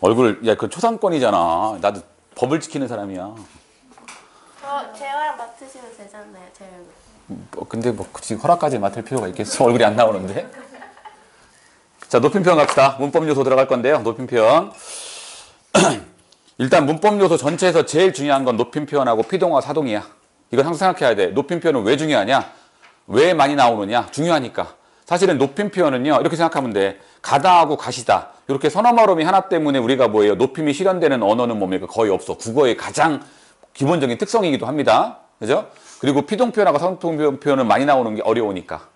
얼굴, 야, 그 초상권이잖아. 나도 법을 지키는 사람이야. 제어랑 맡으시면 되잖아요. 제어. 근데 뭐 굳이 허락까지 맡을 필요가 있겠어? 얼굴이 안 나오는데. 자, 높임표현 갑시다. 문법 요소 들어갈 건데요. 높임표현. 일단 문법 요소 전체에서 제일 중요한 건 높임표현하고 피동과 사동이야. 이걸 항상 생각해야 돼. 높임표현은 왜 중요하냐? 왜 많이 나오느냐? 중요하니까. 사실은 높임표현은요, 이렇게 생각하면 돼. 가다하고 가시다. 이렇게 선어말음이 하나 때문에 우리가 뭐예요? 높임이 실현되는 언어는 뭡니까? 거의 없어. 국어의 가장 기본적인 특성이기도 합니다. 그죠? 그리고 피동표현하고 사동표현은 많이 나오는 게 어려우니까.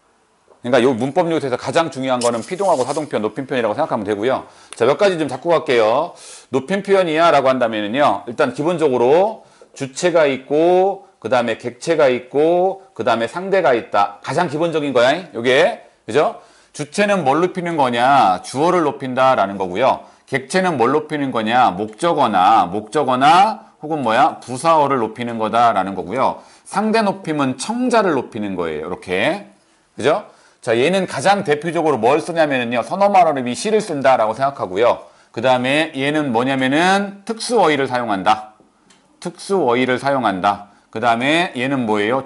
그러니까 이 문법 요소에서 가장 중요한 거는 피동하고 사동표현, 높임표현이라고 생각하면 되고요. 자, 몇 가지 좀 잡고 갈게요. 높임표현이야 라고 한다면요. 일단 기본적으로 주체가 있고, 그 다음에 객체가 있고, 그 다음에 상대가 있다. 가장 기본적인 거야. 요게. 그죠? 주체는 뭘 높이는 거냐? 주어를 높인다라는 거고요. 객체는 뭘 높이는 거냐? 목적어나 혹은 뭐야? 부사어를 높이는 거다라는 거고요. 상대 높임은 청자를 높이는 거예요. 이렇게. 그죠? 자, 얘는 가장 대표적으로 뭘 쓰냐면요. 선어말어름이 시를 쓴다라고 생각하고요. 그 다음에 얘는 뭐냐면은 특수어휘를 사용한다. 특수어휘를 사용한다. 그 다음에 얘는 뭐예요?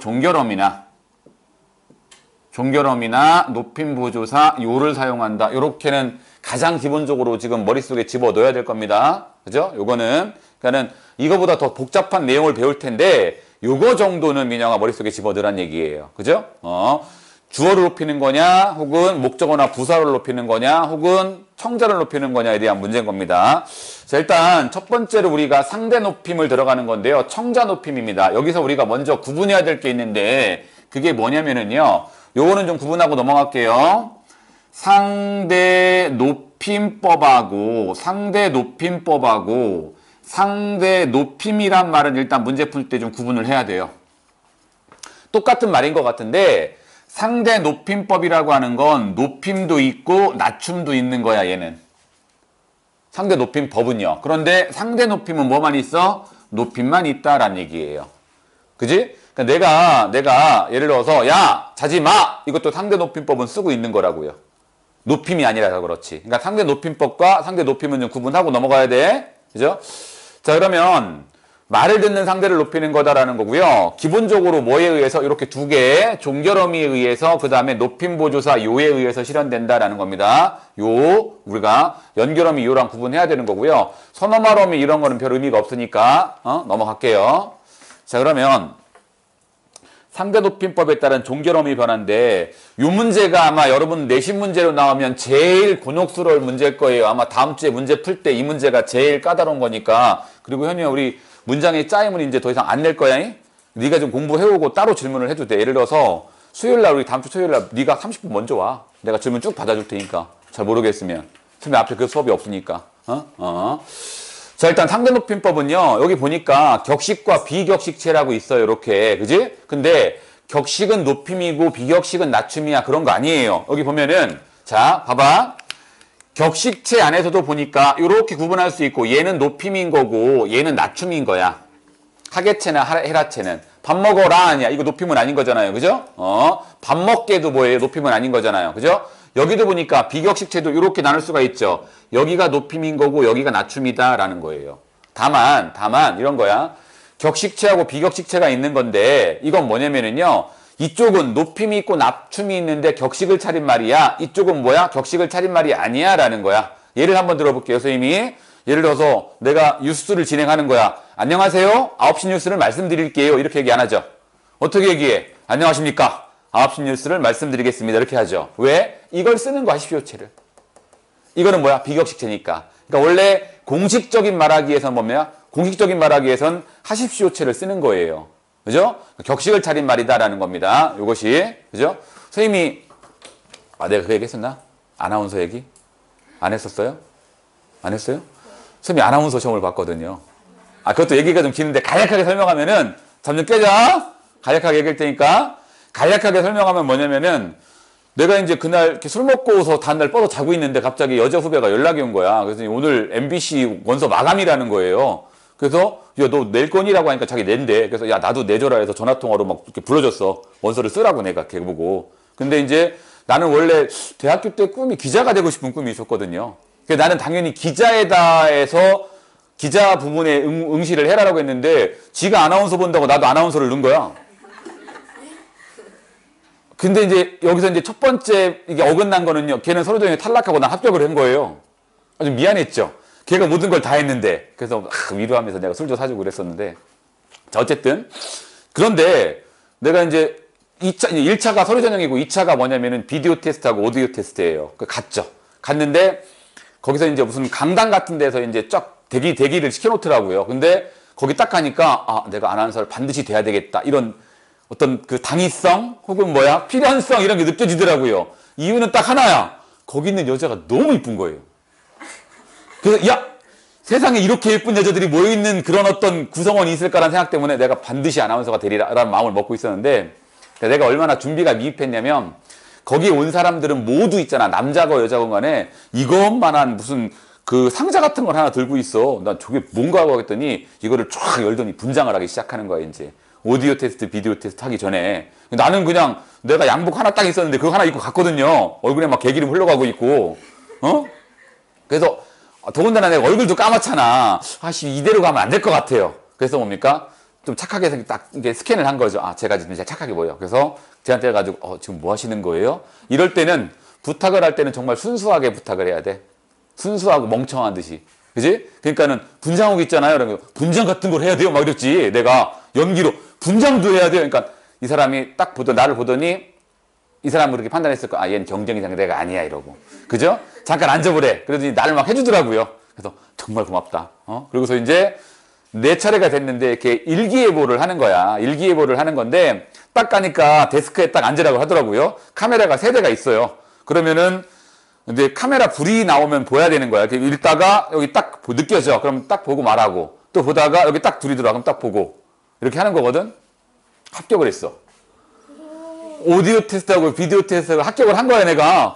종결어미나 높임보조사 요를 사용한다. 요렇게는 가장 기본적으로 지금 머릿속에 집어넣어야 될 겁니다. 그죠? 요거는 그러니까는 이거보다 더 복잡한 내용을 배울 텐데 요거 정도는 민영아 머릿속에 집어넣으란 얘기예요. 그죠? 주어를 높이는 거냐 혹은 목적어나 부사를 높이는 거냐 혹은 청자를 높이는 거냐에 대한 문제인 겁니다. 자, 일단 첫 번째로 우리가 상대 높임을 들어가는 건데요. 청자 높임입니다. 여기서 우리가 먼저 구분해야 될 게 있는데 그게 뭐냐면은요. 요거는 좀 구분하고 넘어갈게요. 상대 높임법하고 상대 높임이란 말은 일단 문제 풀 때 좀 구분을 해야 돼요. 똑같은 말인 것 같은데 상대 높임법이라고 하는 건 높임도 있고 낮춤도 있는 거야, 얘는. 상대 높임법은요. 그런데 상대 높임은 뭐만 있어? 높임만 있다라는 얘기예요. 그지? 그러니까 내가 예를 들어서 야, 자지 마! 이것도 상대 높임법은 쓰고 있는 거라고요. 높임이 아니라서 그렇지. 그러니까 상대 높임법과 상대 높임은 좀 구분하고 넘어가야 돼. 그죠? 자, 그러면 말을 듣는 상대를 높이는 거다라는 거고요. 기본적으로 뭐에 의해서 이렇게 두 개, 종결어미에 의해서 그 다음에 높임보조사 요에 의해서 실현된다라는 겁니다. 요 우리가 연결어미 요랑 구분해야 되는 거고요. 선어말어미 이런 거는 별 의미가 없으니까 넘어갈게요. 자, 그러면 상대 높임법에 따른 종결어미 변화인데 이 문제가 아마 여러분 내신 문제로 나오면 제일 곤혹스러울 문제일 거예요. 아마 다음 주에 문제 풀 때 이 문제가 제일 까다로운 거니까. 그리고 현이야 우리 문장의 짜임은 이제 더 이상 안 낼 거야. 네가 좀 공부해오고 따로 질문을 해도 돼. 예를 들어서 수요일날 우리 다음 주 토요일날 네가 30분 먼저 와. 내가 질문 쭉 받아줄 테니까. 잘 모르겠으면. 선생님 앞에 그 수업이 없으니까. 자, 일단 상대 높임법은요. 여기 보니까 격식과 비격식체라고 있어요. 이렇게. 그지? 근데 격식은 높임이고 비격식은 낮춤이야. 그런 거 아니에요. 여기 보면은 자, 봐봐. 격식체 안에서도 보니까 이렇게 구분할 수 있고 얘는 높임인 거고 얘는 낮춤인 거야. 하계체나 헤라체는. 밥 먹어라 아니야. 이거 높임은 아닌 거잖아요. 그죠? 밥 먹게도 뭐예요? 높임은 아닌 거잖아요. 그죠? 여기도 보니까 비격식체도 이렇게 나눌 수가 있죠. 여기가 높임인 거고 여기가 낮춤이다라는 거예요. 다만 이런 거야. 격식체하고 비격식체가 있는 건데 이건 뭐냐면은요. 이쪽은 높임이 있고 낮춤이 있는데 격식을 차린 말이야. 이쪽은 뭐야? 격식을 차린 말이 아니야 라는 거야. 예를 한번 들어볼게요. 선생님이 예를 들어서 내가 뉴스를 진행하는 거야. 안녕하세요. 9시 뉴스를 말씀드릴게요. 이렇게 얘기 안 하죠. 어떻게 얘기해? 안녕하십니까? 9시 뉴스를 말씀드리겠습니다. 이렇게 하죠. 왜? 이걸 쓰는 거 하십시오체를. 이거는 뭐야? 비격식체니까. 그러니까 원래 공식적인 말하기에선 뭐냐? 공식적인 말하기에선 하십시오체를 쓰는 거예요. 그죠? 격식을 차린 말이다라는 겁니다. 이것이. 그죠? 선생님이 내가 그 얘기 했었나? 아나운서 얘기? 안 했었어요? 안 했어요? 선생님이 아나운서 시험을 봤거든요. 그것도 얘기가 좀 기는데 간략하게 설명하면은 잠 좀 깨자. 간략하게 얘기할 테니까. 간략하게 설명하면 뭐냐면은 내가 이제 그날 이렇게 술 먹고서 다음날 뻗어 자고 있는데 갑자기 여자 후배가 연락이 온 거야. 그래서 오늘 MBC 원서 마감이라는 거예요. 그래서 야, 너 낼 거니라고 하니까 자기 낸대. 그래서 야, 나도 내줘라 해서 전화통화로 막 이렇게 불러줬어. 원서를 쓰라고 내가 걔 보고. 근데 이제 나는 원래 대학교 때 꿈이 기자가 되고 싶은 꿈이 있었거든요. 그래서 나는 당연히 기자에다에서 기자 부분에 응시를 해라라고 했는데 지가 아나운서 본다고 나도 아나운서를 넣은 거야. 근데 이제 여기서 이제 첫 번째 이게 어긋난 거는요. 걔는 서류 전형에 탈락하고 난 합격을 한 거예요. 아주 미안했죠. 걔가 모든 걸 다 했는데. 그래서 위로하면서 내가 술도 사주고 그랬었는데. 자, 어쨌든. 그런데 내가 이제 1차가 서류 전형이고 2차가 뭐냐면은 비디오 테스트하고 오디오 테스트예요. 갔죠. 갔는데 거기서 이제 무슨 강당 같은 데서 이제 쫙 대기를 시켜놓더라고요. 근데 거기 딱 가니까 아, 내가 아나운서를 반드시 돼야 되겠다. 이런 어떤 그 당위성 혹은 필연성 이런 게 느껴지더라고요. 이유는 딱 하나야. 거기 있는 여자가 너무 이쁜 거예요. 그래서 야, 세상에 이렇게 예쁜 여자들이 모여있는 그런 어떤 구성원이 있을까라는 생각 때문에 내가 반드시 아나운서가 되리라라는 마음을 먹고 있었는데 내가 얼마나 준비가 미흡했냐면 거기에 온 사람들은 모두 있잖아. 남자고 여자고 간에 이것만한 무슨 그 상자 같은 걸 하나 들고 있어. 난 저게 뭔가 하고 했더니 이거를 쫙 열더니 분장을 하기 시작하는 거야, 이제. 오디오 테스트, 비디오 테스트 하기 전에. 나는 그냥 내가 양복 하나 딱 있었는데 그거 하나 입고 갔거든요. 얼굴에 막 개기름 흘러가고 있고. 그래서 더군다나 내가 얼굴도 까맣잖아. 아씨, 이대로 가면 안 될 것 같아요. 그래서 뭡니까? 좀 착하게 딱 이게 스캔을 한 거죠. 아, 제가 진짜 착하게 보여. 그래서 제한테 해가지고 지금 뭐 하시는 거예요? 이럴 때는 부탁을 할 때는 정말 순수하게 부탁을 해야 돼. 순수하고 멍청한 듯이. 그지? 그러니까는 분장복 있잖아요. 그러면 분장 같은 걸 해야 돼요. 막 이랬지. 내가 연기로 분장도 해야 돼요. 그러니까 이 사람이 딱 나를 보더니 이 사람은 그렇게 판단했을 거야. 아, 얘는 경쟁이 상대가 아니야. 이러고. 그죠? 잠깐 앉아보래. 그러더니 나를 막 해주더라고요. 그래서 정말 고맙다. 그리고서 이제 내 차례가 됐는데 이렇게 일기예보를 하는 거야. 일기예보를 하는 건데 딱 가니까 데스크에 딱 앉으라고 하더라고요. 카메라가 3대가 있어요. 그러면은 근데 카메라 불이 나오면 보여야 되는 거야. 이렇게 읽다가 여기 딱 느껴져. 그럼 딱 보고 말하고 또 보다가 여기 딱 둘이 들어와. 그럼 딱 보고 이렇게 하는 거거든. 합격을 했어. 오디오 테스트하고 비디오 테스트하고 합격을 한 거야, 내가.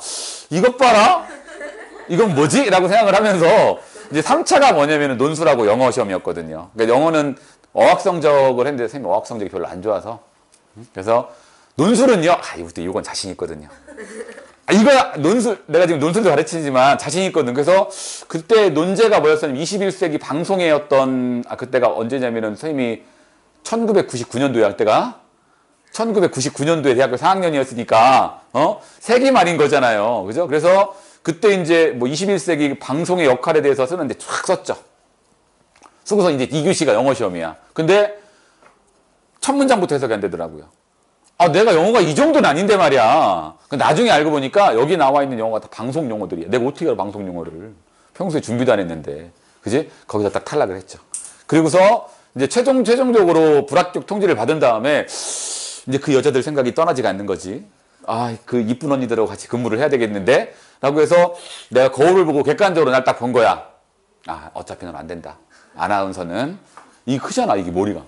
이것 봐라? 이건 뭐지? 라고 생각을 하면서 이제 3차가 뭐냐면은 논술하고 영어 시험이었거든요. 그러니까 영어는 어학 성적을 했는데 선생님 어학 성적이 별로 안 좋아서. 그래서 논술은요. 이건 자신 있거든요. 논술, 내가 지금 논술도 가르치지만 자신 있거든. 그래서 그때 논제가 뭐였냐면 21세기 방송회였던, 그때가 언제냐면은 선생님이 1999년도에 할 때가 1999년도에 대학교 4학년이었으니까, 세기말인 거잖아요. 그죠? 그래서 그때 이제 뭐 21세기 방송의 역할에 대해서 쓰는데 쫙 썼죠. 쓰고서 이제 2교시가 영어 시험이야. 근데 첫 문장부터 해석이 안 되더라고요. 내가 영어가 이 정도는 아닌데 말이야. 나중에 알고 보니까 여기 나와 있는 영어가 다 방송 용어들이야. 내가 어떻게 알아, 방송 용어를. 평소에 준비도 안 했는데. 그지? 거기서 딱 탈락을 했죠. 그리고서 이제 최종적으로 불합격 통지를 받은 다음에 이제 그 여자들 생각이 떠나지가 않는 거지. 그 이쁜 언니들하고 같이 근무를 해야 되겠는데? 라고 해서 내가 거울을 보고 객관적으로 날 딱 본 거야. 어차피 넌 안 된다. 아나운서는. 이게 크잖아, 이게 머리가.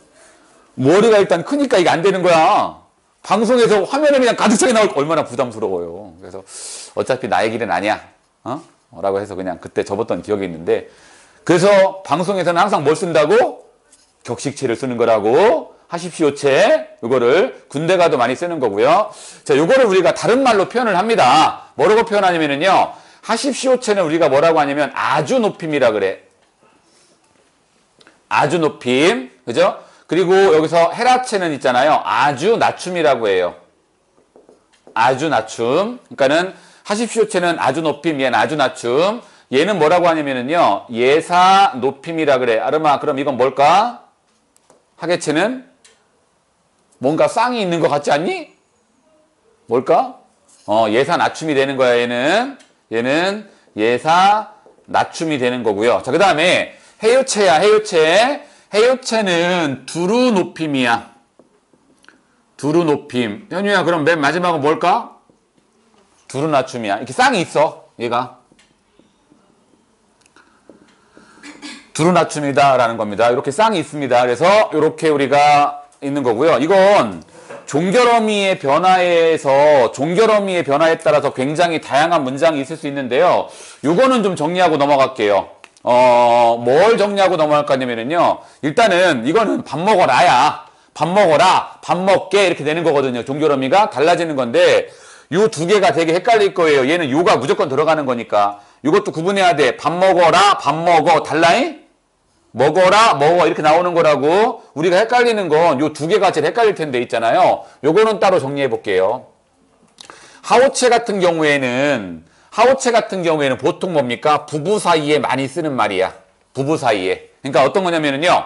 머리가 일단 크니까 이게 안 되는 거야. 방송에서 화면에 그냥 가득 차게 나올 거 얼마나 부담스러워요. 그래서 어차피 나의 길은 아니야. 라고 해서 그냥 그때 접었던 기억이 있는데, 그래서 방송에서는 항상 뭘 쓴다고? 격식체를 쓰는 거라고 하십시오체. 이거를 군대 가도 많이 쓰는 거고요. 자, 요거를 우리가 다른 말로 표현을 합니다. 뭐라고 표현하냐면요. 하십시오체는 우리가 뭐라고 하냐면 아주 높임이라 그래. 아주 높임. 그죠? 그리고 여기서 헤라체는 있잖아요. 아주 낮춤이라고 해요. 아주 낮춤. 그러니까는 하십시오체는 아주 높임, 얘는 아주 낮춤. 얘는 뭐라고 하냐면은요. 예사 높임이라 그래. 아름아, 그럼 이건 뭘까? 하계체는 뭔가 쌍이 있는 것 같지 않니? 뭘까? 예사 낮춤이 되는 거야, 얘는. 얘는 예사 낮춤이 되는 거고요. 자, 그 다음에 해요체야, 해요체. 해요체는 두루 높임이야. 두루 높임. 현유야, 그럼 맨 마지막은 뭘까? 두루 낮춤이야. 이렇게 쌍이 있어, 얘가. 두루 낮춤이다라는 겁니다. 이렇게 쌍이 있습니다. 그래서 이렇게 우리가 있는 거고요. 이건 종결어미의 변화에 따라서 굉장히 다양한 문장이 있을 수 있는데요. 이거는 좀 정리하고 넘어갈게요. 뭘 정리하고 넘어갈까냐면요. 일단은 이거는 밥 먹어라야. 밥 먹어라, 밥 먹게 이렇게 되는 거거든요. 종결어미가 달라지는 건데 요 두 개가 되게 헷갈릴 거예요. 얘는 요가 무조건 들어가는 거니까. 이것도 구분해야 돼. 밥 먹어라, 밥 먹어. 달라잉? 먹어라, 먹어. 이렇게 나오는 거라고. 우리가 헷갈리는 건 요 두 개가 제일 헷갈릴 텐데 있잖아요. 요거는 따로 정리해 볼게요. 하오체 같은 경우에는 보통 뭡니까? 부부 사이에 많이 쓰는 말이야. 부부 사이에. 그러니까 어떤 거냐면은요.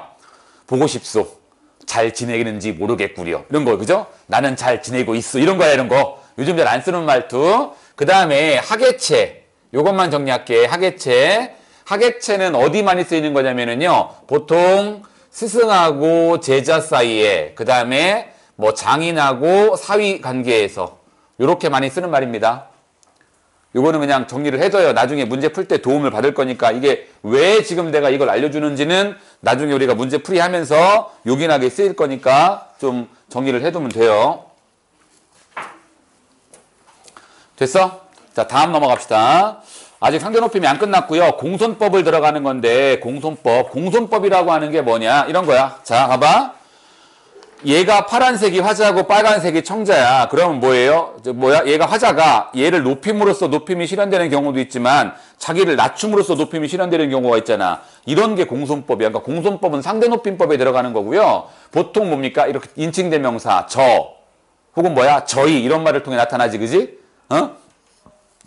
보고 싶소. 잘 지내는지 모르겠구려. 이런 거, 그죠? 나는 잘 지내고 있어. 이런 거야, 이런 거. 요즘 잘 안 쓰는 말투. 그 다음에 하계체. 요것만 정리할게. 하계체. 하계체는 어디 많이 쓰이는 거냐면은요. 보통 스승하고 제자 사이에, 그 다음에 뭐 장인하고 사위 관계에서 요렇게 많이 쓰는 말입니다. 요거는 그냥 정리를 해줘요. 나중에 문제 풀 때 도움을 받을 거니까 이게 왜 지금 내가 이걸 알려주는지는 나중에 우리가 문제 풀이하면서 요긴하게 쓰일 거니까 좀 정리를 해두면 돼요. 됐어? 자, 다음 넘어갑시다. 아직 상대 높임이 안 끝났고요. 공손법을 들어가는 건데 공손법이라고 하는 게 뭐냐 이런 거야. 자, 봐봐. 얘가 파란색이 화자고 빨간색이 청자야. 그러면 뭐예요? 얘가 화자가 얘를 높임으로써 높임이 실현되는 경우도 있지만 자기를 낮춤으로써 높임이 실현되는 경우가 있잖아. 이런 게 공손법이야. 그러니까 공손법은 상대 높임법에 들어가는 거고요. 보통 뭡니까? 이렇게 인칭대명사 저 혹은 저희 이런 말을 통해 나타나지, 그지?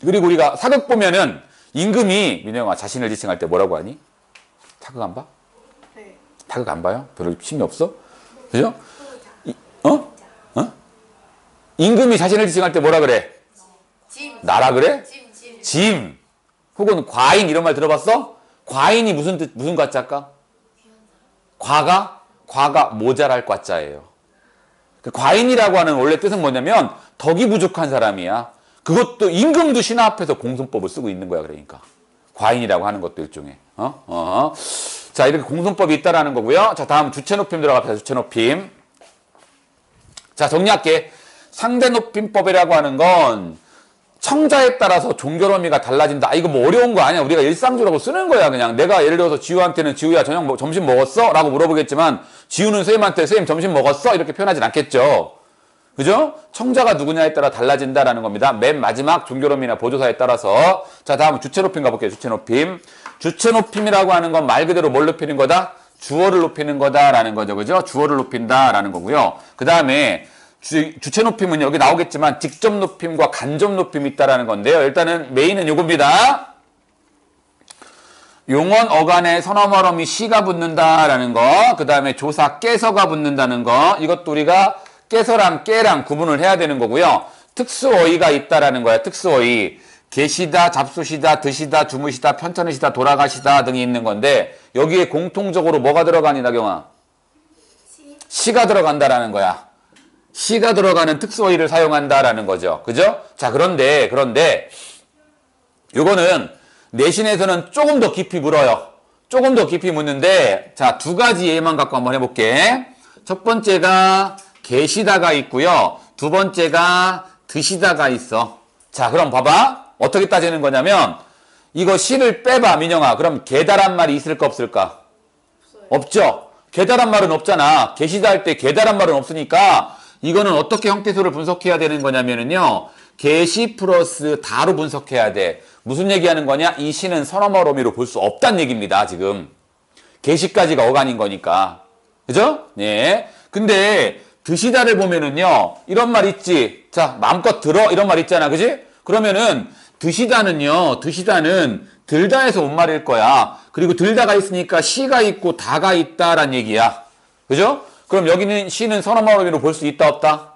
그리고 우리가 사극 보면은 임금이 민영아 자신을 지칭할 때 뭐라고 하니? 사극 안 봐? 네. 사극 안 봐요? 별로 힘이 없어? 그죠? 임금이 자신을 지칭할 때 뭐라 그래? 나라 그래? 짐. 혹은 과인 이런 말 들어봤어? 과인이 무슨 과자일까? 과가 모자랄 과자예요. 그 과인이라고 하는 원래 뜻은 뭐냐면 덕이 부족한 사람이야. 그것도 임금도 신하 앞에서 공손법을 쓰고 있는 거야. 그러니까 과인이라고 하는 것도 일종의 자, 이렇게 공손법이 있다라는 거고요. 자, 다음 주체 높임 들어갑시다. 주체 높임. 자, 정리할게. 상대 높임법이라고 하는 건 청자에 따라서 종결 의미가 달라진다. 이거 뭐 어려운 거 아니야. 우리가 일상적으로 쓰는 거야. 그냥 내가 예를 들어서 지우한테는 지우야 점심 먹었어? 라고 물어보겠지만 지우는 선생님한테 선생님 점심 먹었어? 이렇게 표현하진 않겠죠. 그죠? 청자가 누구냐에 따라 달라진다라는 겁니다. 맨 마지막 종결음이나 보조사에 따라서. 자, 다음 주체 높임 가볼게요. 주체 높임. 주체 높임이라고 하는 건 말 그대로 뭘 높이는 거다? 주어를 높이는 거다라는 거죠. 그죠? 주어를 높인다라는 거고요. 그 다음에 주체 높임은 여기 나오겠지만 직접 높임과 간접 높임이 있다라는 건데요. 일단은 메인은 요겁니다. 용언 어간에 선어머러미 시가 붙는다라는 거. 그 다음에 조사 깨서가 붙는다는 거. 이것도 우리가 깨서랑 깨랑 구분을 해야 되는 거고요. 특수어휘가 있다라는 거야. 특수어휘. 계시다, 잡수시다, 드시다, 주무시다, 편찮으시다, 돌아가시다 등이 있는 건데 여기에 공통적으로 뭐가 들어가니 나경아? 시가 들어간다라는 거야. 시가 들어가는 특수어휘를 사용한다라는 거죠. 그죠? 자, 그런데 요거는 내신에서는 조금 더 깊이 물어요. 조금 더 깊이 묻는데 자, 두 가지 예만 갖고 한번 해볼게. 첫 번째가 계시다가 있고요. 두 번째가 드시다가 있어. 자, 그럼 봐봐. 어떻게 따지는 거냐면 이거 시를 빼봐, 민영아. 그럼 계다란 말이 있을까 없을까? 없죠. 계다란 말은 없잖아. 계시다 할 때 계다란 말은 없으니까 이거는 어떻게 형태소를 분석해야 되는 거냐면은요. 계시 플러스 다로 분석해야 돼. 무슨 얘기하는 거냐? 이 시는 선어머러미로 볼 수 없다는 얘기입니다. 지금. 계시까지가 어간인 거니까. 그죠? 네. 근데 드시다를 보면은요. 이런 말 있지. 자, 마음껏 들어. 이런 말 있잖아. 그지? 그러면은 드시다는 들다에서 온 말일 거야. 그리고 들다가 있으니까 시가 있고 다가 있다란 얘기야. 그죠? 그럼 여기는 시는 선어머러미로 볼 수 있다 없다?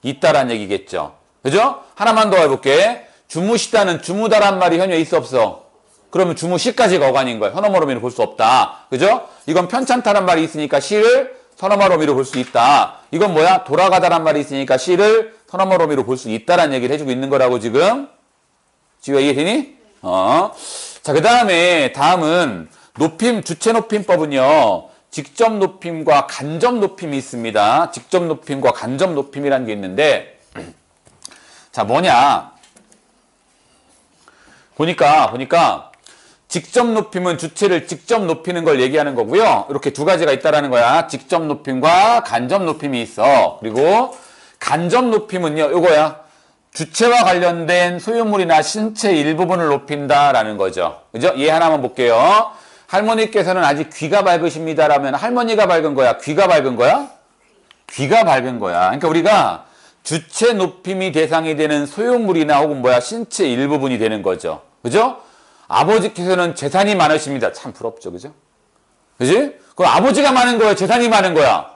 있다란 얘기겠죠. 그죠? 하나만 더 해볼게. 주무시다는 주무다란 말이 현재 있어 없어? 그러면 주무시까지가 어간인 거야. 선어머러미로 볼 수 없다. 그죠? 이건 편찮다란 말이 있으니까 시를 선어머러미로 볼 수 있다. 이건 뭐야? 돌아가다란 말이 있으니까 시를 선어머러미로 볼 수 있다란 얘기를 해주고 있는 거라고 지금. 지우야 이해되니? 자, 다음은 주체 높임법은요. 직접 높임과 간접 높임이 있습니다. 직접 높임과 간접 높임이라는 게 있는데 자, 뭐냐? 보니까 직접 높임은 주체를 직접 높이는 걸 얘기하는 거고요. 이렇게 두 가지가 있다라는 거야. 직접 높임과 간접 높임이 있어. 그리고 간접 높임은요, 요거야. 주체와 관련된 소유물이나 신체 일부분을 높인다라는 거죠. 그죠? 얘 하나만 볼게요. 할머니께서는 아직 귀가 밝으십니다라면 할머니가 밝은 거야? 귀가 밝은 거야? 귀가 밝은 거야. 그러니까 우리가 주체 높임이 대상이 되는 소유물이나 혹은 뭐야? 신체 일부분이 되는 거죠. 그죠? 아버지께서는 재산이 많으십니다. 참 부럽죠. 그죠? 그지? 그 아버지가 많은 거야? 재산이 많은 거야?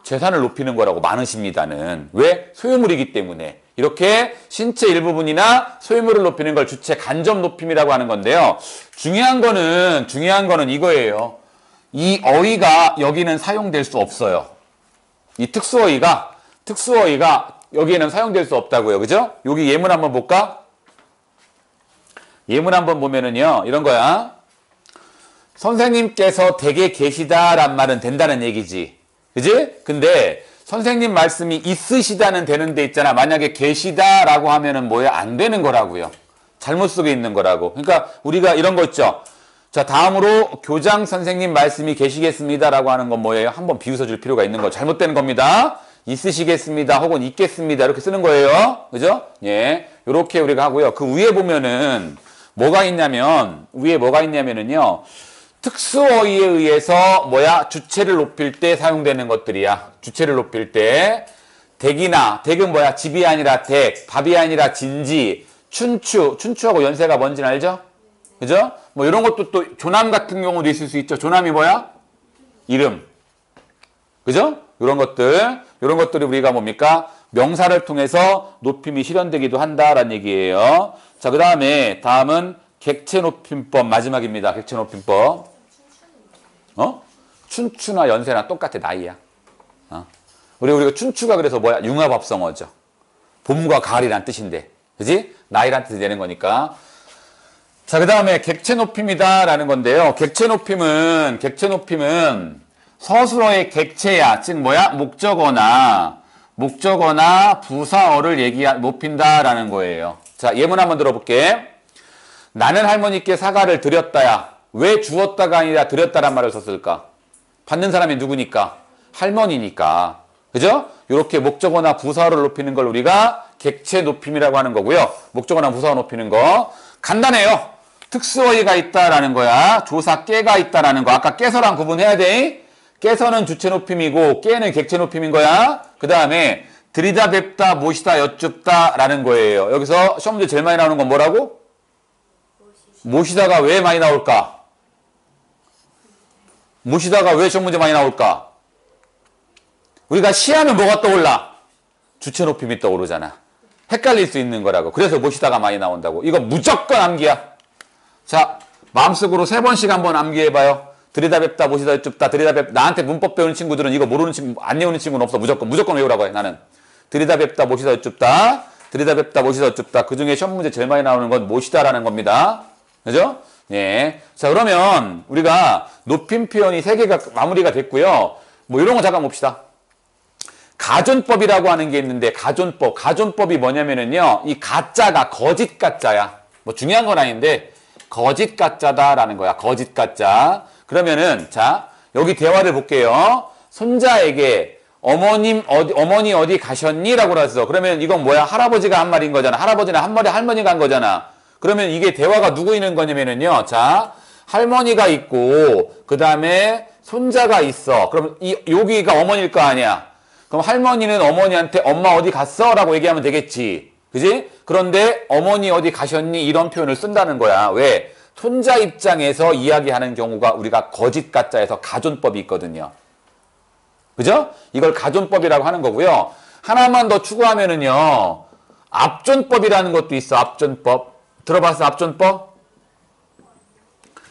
재산을 높이는 거라고 많으십니다는. 왜? 소유물이기 때문에. 이렇게 신체 일부분이나 소유물을 높이는 걸 주체 간접 높임이라고 하는 건데요. 중요한 거는 이거예요. 이 어휘가 여기는 사용될 수 없어요. 이 특수어휘가 여기에는 사용될 수 없다고요. 그죠? 여기 예문 한번 볼까? 예문 한번 보면은요. 이런 거야. 선생님께서 댁에 계시다란 말은 된다는 얘기지. 그지? 근데 선생님 말씀이 있으시다는 되는 데 있잖아. 만약에 계시다라고 하면은 뭐야? 안 되는 거라고요. 잘못 쓰고 있는 거라고. 그러니까 우리가 이런 거 있죠. 자, 다음으로 교장 선생님 말씀이 계시겠습니다라고 하는 건 뭐예요? 한번 비웃어 줄 필요가 있는 거. 잘못되는 겁니다. 있으시겠습니다. 혹은 있겠습니다. 이렇게 쓰는 거예요. 그죠? 예. 요렇게 우리가 하고요. 그 위에 보면은 뭐가 있냐면은요. 특수어휘에 의해서 주체를 높일 때 사용되는 것들이야. 주체를 높일 때. 댁은 뭐야? 집이 아니라 댁, 밥이 아니라 진지, 춘추하고 연세가 뭔지는 알죠? 그죠? 뭐 이런 것도 또 조남 같은 경우도 있을 수 있죠. 조남이 뭐야? 이름. 그죠? 이런 것들이 우리가 뭡니까? 명사를 통해서 높임이 실현되기도 한다라는 얘기예요. 자, 다음은 객체 높임법 마지막입니다. 객체 높임법. 춘추나 연세나 똑같아. 나이야. 우리가 춘추가 그래서 뭐야? 융합합성어죠. 봄과 가을이란 뜻인데. 그지? 나이란 뜻이 되는 거니까. 자, 그 다음에 객체 높임이다라는 건데요. 객체 높임은 서술어의 객체야. 즉 뭐야? 목적어나 부사어를 높인다라는 거예요. 자, 예문 한번 들어볼게. 나는 할머니께 사과를 드렸다야. 왜 주었다가 아니라 드렸다란 말을 썼을까? 받는 사람이 누구니까? 할머니니까. 그죠? 이렇게 목적어나 부사어를 높이는 걸 우리가 객체 높임이라고 하는 거고요. 목적어나 부사어 높이는 거. 간단해요. 특수어휘가 있다라는 거야. 조사 깨가 있다라는 거. 아까 깨서랑 구분해야 돼. 깨서는 주체 높임이고 깨는 객체 높임인 거야. 그 다음에 들이다 뵙다 모시다 여쭙다라는 거예요. 여기서 시험 문제 제일 많이 나오는 건 뭐라고? 모시다가 왜 많이 나올까? 모시다가 왜 시험 문제 많이 나올까? 우리가 시하면 뭐가 떠올라? 주체 높임이 떠오르잖아. 헷갈릴 수 있는 거라고. 그래서 모시다가 많이 나온다고. 이거 무조건 암기야. 자, 마음속으로 3번씩 한번 암기해봐요. 들이다뵙다, 모시다, 여쭙다, 들이다뵙다. 나한테 문법 배우는 친구들은 이거 모르는 친구, 안 외우는 친구는 없어. 무조건 외우라고 해, 나는. 들이다뵙다, 모시다, 여쭙다. 들이다뵙다, 모시다, 여쭙다. 그 중에 시험 문제 제일 많이 나오는 건 모시다라는 겁니다. 그죠? 예. 자, 그러면 우리가 높임 표현이 3개가 마무리가 됐고요. 뭐 이런 거 잠깐 봅시다. 가존법이라고 하는 게 있는데, 가존법이 뭐냐면은요, 이 가짜가 거짓 가짜야. 뭐 중요한 건 아닌데, 거짓 가짜다라는 거야. 거짓 가짜. 그러면은, 자, 여기 대화를 볼게요. 손자에게, 어머니 어디 가셨니? 라고 그랬어. 그러면 이건 뭐야? 할아버지가 한 말인 거잖아. 할아버지나 할머니가 한 거잖아. 그러면 이게 대화가 누구 있는 거냐면은요. 자, 할머니가 있고, 그 다음에 손자가 있어. 그럼 여기가 어머니일 거 아니야. 그럼 할머니는 어머니한테 엄마 어디 갔어? 라고 얘기하면 되겠지. 그지? 그런데 어머니 어디 가셨니? 이런 표현을 쓴다는 거야. 왜? 손자 입장에서 이야기하는 경우가 우리가 거짓 가짜에서 가존법이 있거든요. 그죠? 이걸 가존법이라고 하는 거고요. 하나만 더 추구하면은요. 압존법이라는 것도 있어. 압존법. 들어봤어? 압존법?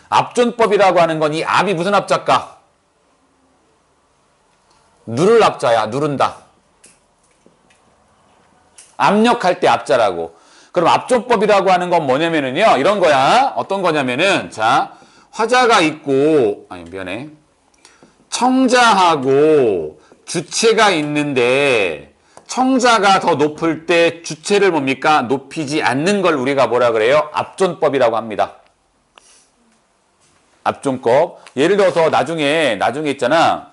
압존법이라고 하는 건 이 압이 무슨 압자일까? 누를 압자야. 누른다. 압력할 때 압자라고. 그럼 압존법이라고 하는 건 뭐냐면은요. 이런 거야. 어떤 거냐면은 자, 화자가 있고 미안해. 청자하고 주체가 있는데 청자가 더 높을 때 주체를 뭡니까? 높이지 않는 걸 우리가 뭐라 그래요? 압존법이라고 합니다. 압존법. 예를 들어서 나중에 있잖아.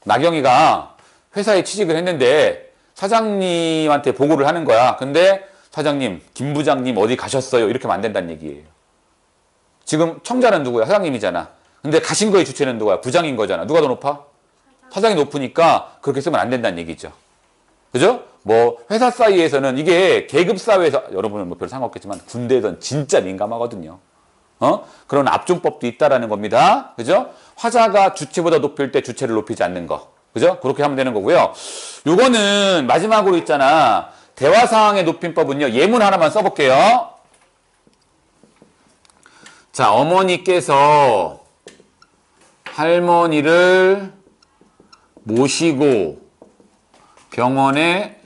나경이가 회사에 취직을 했는데 사장님한테 보고를 하는 거야. 근데 사장님, 김 부장님 어디 가셨어요? 이렇게 하면 안 된다는 얘기예요. 지금 청자는 누구야? 사장님이잖아. 근데 가신 거의 주체는 누구야? 부장인 거잖아. 누가 더 높아? 사장이 높으니까 그렇게 쓰면 안 된다는 얘기죠. 그죠? 뭐 회사 사이에서는 이게 계급 사회에서 여러분은 뭐 별 상관없겠지만 군대에선 진짜 민감하거든요. 그런 압존법도 있다라는 겁니다. 그죠? 화자가 주체보다 높일 때 주체를 높이지 않는 거. 그죠? 그렇게 하면 되는 거고요. 요거는 마지막으로 있잖아. 대화 상황의 높임법은요. 예문 하나만 써볼게요. 자, 어머니께서 할머니를 모시고 병원에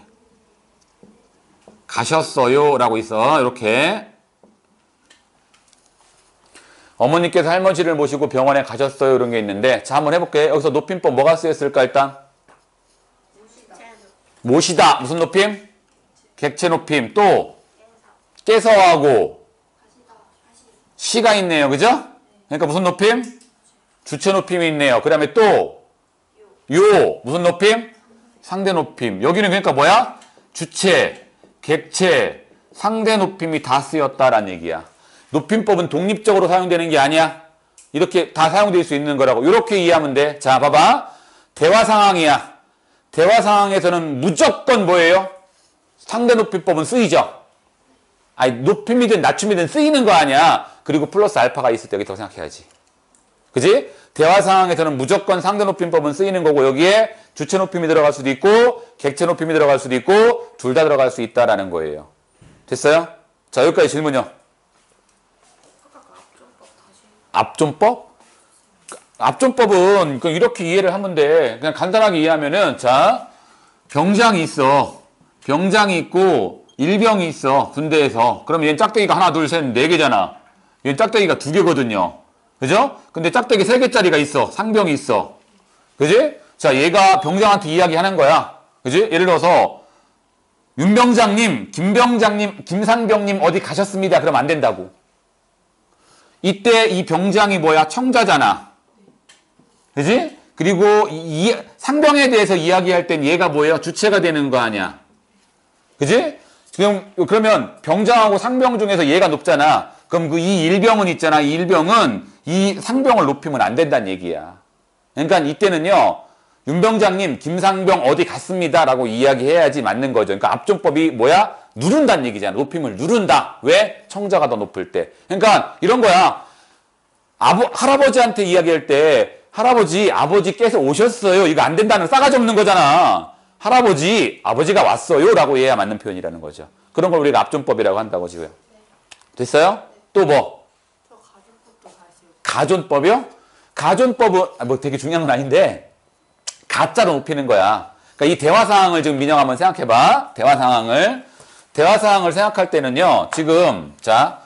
가셨어요 라고 있어. 이렇게 어머니께서 할머니를 모시고 병원에 가셨어요 이런 게 있는데, 자 한번 해볼게. 여기서 높임법 뭐가 쓰였을까? 일단 모시다 무슨 높임? 객체 높임. 또 깨서하고 시가 있네요. 그죠? 그러니까 무슨 높임? 주체 높임이 있네요. 그 다음에 또 요 무슨 높임? 상대 높임. 여기는 그러니까 뭐야? 주체, 객체, 상대 높임이 다 쓰였다라는 얘기야. 높임법은 독립적으로 사용되는 게 아니야. 이렇게 다 사용될 수 있는 거라고. 이렇게 이해하면 돼. 자, 봐봐. 대화 상황이야. 대화 상황에서는 무조건 뭐예요? 상대 높임법은 쓰이죠. 아니, 높임이든 낮춤이든 쓰이는 거 아니야. 그리고 플러스 알파가 있을 때 여기서 생각해야지. 그지? 대화 상황에서는 무조건 상대 높임법은 쓰이는 거고, 여기에 주체 높임이 들어갈 수도 있고 객체 높임이 들어갈 수도 있고 둘 다 들어갈 수 있다라는 거예요. 됐어요? 자, 여기까지 질문요. 압존법? 압존법은 이렇게 이해를 하면 돼. 그냥 간단하게 이해하면은, 자, 병장이 있어. 병장이 있고 일병이 있어. 군대에서. 그럼 얘는 짝대기가 하나, 둘, 셋, 네 개잖아. 얘는 짝대기가 두 개거든요. 그죠? 근데 짝대기 세 개짜리가 있어. 상병이 있어. 그지? 자, 얘가 병장한테 이야기하는 거야. 그지? 예를 들어서 윤 병장님, 김 병장님, 김상병님 어디 가셨습니다. 그러면 안 된다고. 이때 이 병장이 뭐야? 청자잖아. 그지? 그리고 이 상병에 대해서 이야기할 땐 얘가 뭐예요? 주체가 되는 거 아니야. 그지? 지금 그러면 병장하고 상병 중에서 얘가 높잖아. 그럼 그 이 일병은 있잖아. 이 일병은 이 상병을 높이면 안 된다는 얘기야. 그러니까 이때는요. 윤 병장님, 김상병 어디 갔습니다. 라고 이야기해야지 맞는 거죠. 그러니까 압존법이 뭐야? 누른다는 얘기잖아. 높임을 누른다. 왜? 청자가 더 높을 때. 그러니까 이런 거야. 할아버지한테 이야기할 때 할아버지, 아버지께서 오셨어요. 이거 안 된다는 싸가지 없는 거잖아. 할아버지, 아버지가 왔어요. 라고 해야 맞는 표현이라는 거죠. 그런 걸 우리가 압존법이라고 한다고 지고요. 됐어요? 또 뭐? 가존법이요? 가존법은 뭐 되게 중요한 건 아닌데 가짜로 높이는 거야. 그러니까 이 대화 상황을 지금 민영 한번 생각해봐. 대화 상황을 생각할 때는요. 지금 자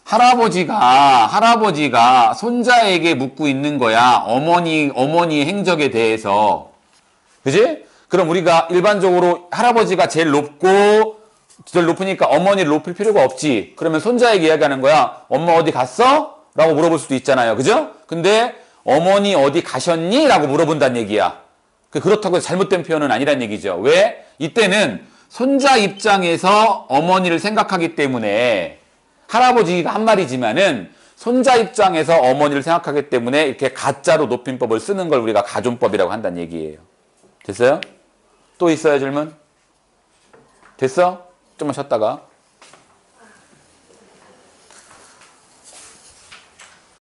할아버지가 손자에게 묻고 있는 거야. 어머니의 행적에 대해서. 그지? 그럼 우리가 일반적으로 할아버지가 제일 높으니까 어머니를 높일 필요가 없지. 그러면 손자에게 이야기하는 거야. 엄마 어디 갔어? 라고 물어볼 수도 있잖아요. 그죠? 근데 어머니 어디 가셨니? 라고 물어본다는 얘기야. 그렇다고 해서 잘못된 표현은 아니란 얘기죠. 왜? 이때는 손자 입장에서 어머니를 생각하기 때문에 할아버지가 한 말이지만은 손자 입장에서 어머니를 생각하기 때문에 이렇게 가짜로 높임법을 쓰는 걸 우리가 가존법이라고 한다는 얘기예요. 됐어요? 또 있어요, 질문? 됐어? 좀만 쉬었다가.